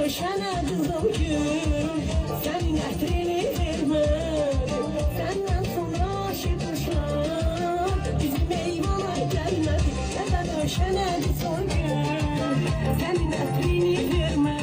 döşənədir o gün, sənin ətrini vermədi. Səndən sonra aşıqmışlar, bizim eyvana gəlmədi. Nə də döşənədir o gün, sənin ətrini vermədi.